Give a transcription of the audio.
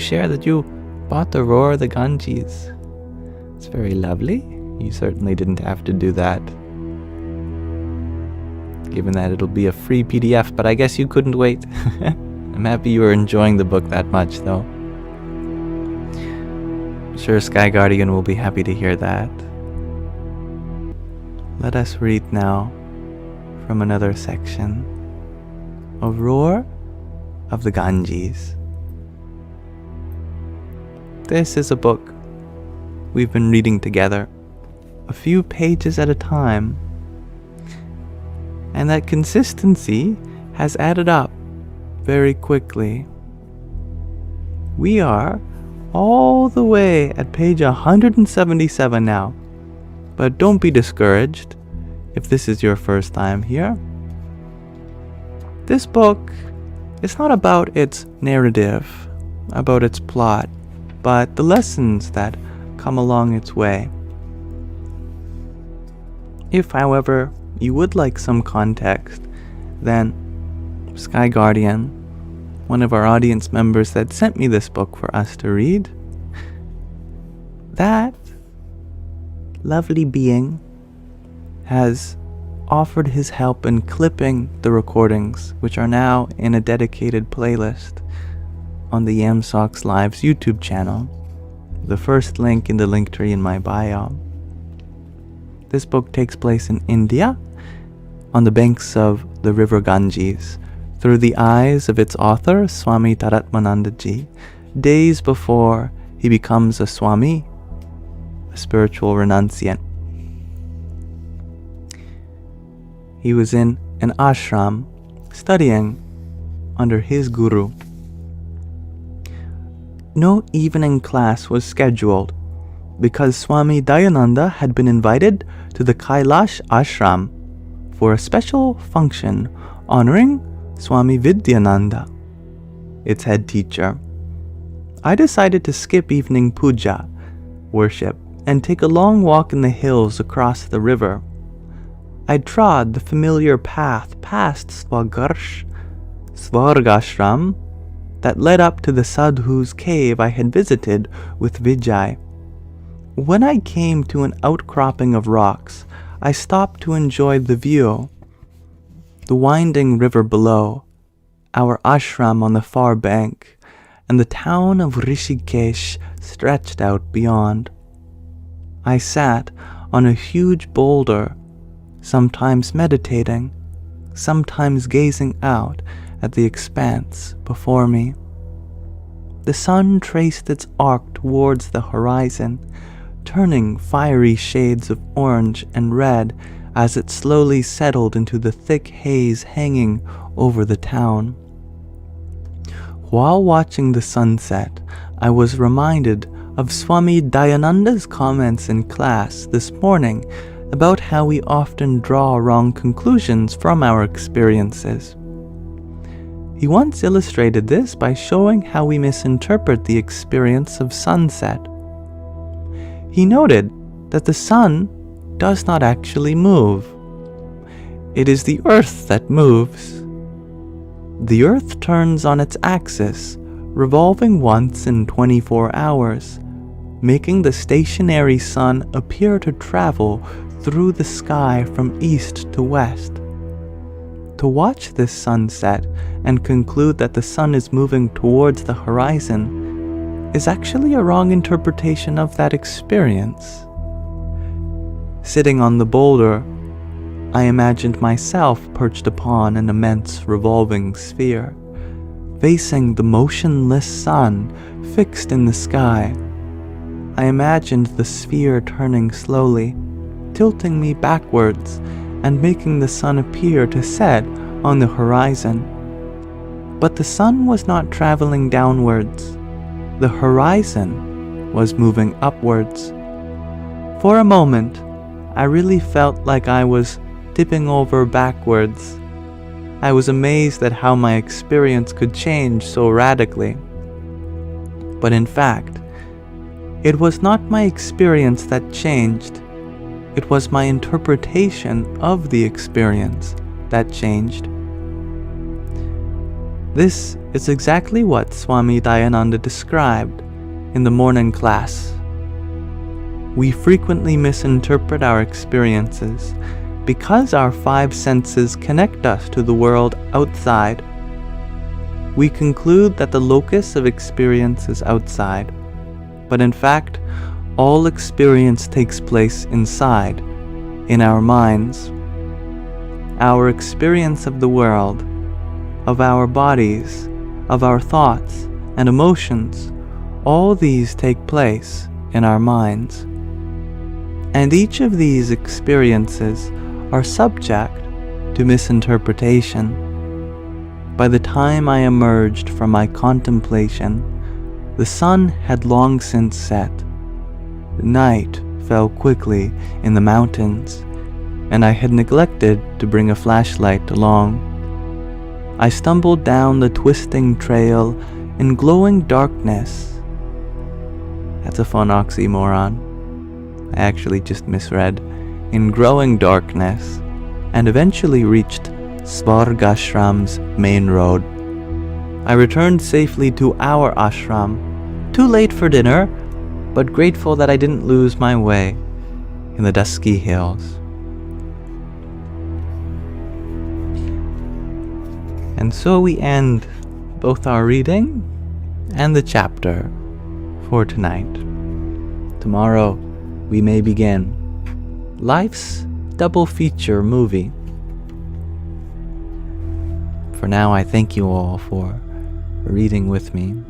share that you bought the roar of the Ganges. It's very lovely. You certainly didn't have to do that, given that it'll be a free PDF, but I guess you couldn't wait. I'm happy you were enjoying the book that much, though. I'm sure Sky Guardian will be happy to hear that. Let us read now from another section of Roar of the Ganges. This is a book we've been reading together, a few pages at a time, and that consistency has added up very quickly. We are all the way at page 177 now, but don't be discouraged if this is your first time here. This book is not about its narrative, about its plot, but the lessons that come along its way. If, however, you would like some context, then Sky Guardian, one of our audience members that sent me this book for us to read, that lovely being has offered his help in clipping the recordings, which are now in a dedicated playlist on the Yamsox Live's YouTube channel, the first link in the link tree in my bio. This book takes place in India, on the banks of the river Ganges, through the eyes of its author, Swami Tadatmanandaji, days before he becomes a Swami, a spiritual renunciant. He was in an ashram studying under his guru. No evening class was scheduled because Swami Dayananda had been invited to the Kailash ashram for a special function honoring Swami Vidyananda, its head teacher. I decided to skip evening puja, worship, and take a long walk in the hills across the river. I trod the familiar path past Svargashram that led up to the sadhu's cave I had visited with Vijay. When I came to an outcropping of rocks, I stopped to enjoy the view. The winding river below, our ashram on the far bank, and the town of Rishikesh stretched out beyond. I sat on a huge boulder, sometimes meditating, sometimes gazing out at the expanse before me. The sun traced its arc towards the horizon, turning fiery shades of orange and red as it slowly settled into the thick haze hanging over the town. While watching the sunset, I was reminded of Swami Dayananda's comments in class this morning about how we often draw wrong conclusions from our experiences. He once illustrated this by showing how we misinterpret the experience of sunset. He noted that the sun does not actually move. It is the earth that moves. The earth turns on its axis, revolving once in 24 hours, making the stationary sun appear to travel through the sky from east to west. To watch this sunset and conclude that the sun is moving towards the horizon is actually a wrong interpretation of that experience. Sitting on the boulder, I imagined myself perched upon an immense revolving sphere, facing the motionless sun fixed in the sky. I imagined the sphere turning slowly, tilting me backwards and making the sun appear to set on the horizon. But the sun was not traveling downwards. The horizon was moving upwards. For a moment, I really felt like I was tipping over backwards. I was amazed at how my experience could change so radically. But in fact, it was not my experience that changed. It was my interpretation of the experience that changed. This is exactly what Swami Dayananda described in the morning class. We frequently misinterpret our experiences because our five senses connect us to the world outside. We conclude that the locus of experience is outside, but in fact, all experience takes place inside, in our minds. Our experience of the world, of our bodies, of our thoughts and emotions, all these take place in our minds. And each of these experiences are subject to misinterpretation. By the time I emerged from my contemplation, the sun had long since set. The night fell quickly in the mountains, and I had neglected to bring a flashlight along. I stumbled down the twisting trail in glowing darkness. That's a fun oxymoron. I actually just misread. In growing darkness, and eventually reached Svargashram's main road. I returned safely to our ashram, too late for dinner, but grateful that I didn't lose my way in the dusky hills. And so we end both our reading and the chapter for tonight. Tomorrow we may begin life's double feature movie. For now, I thank you all for reading with me.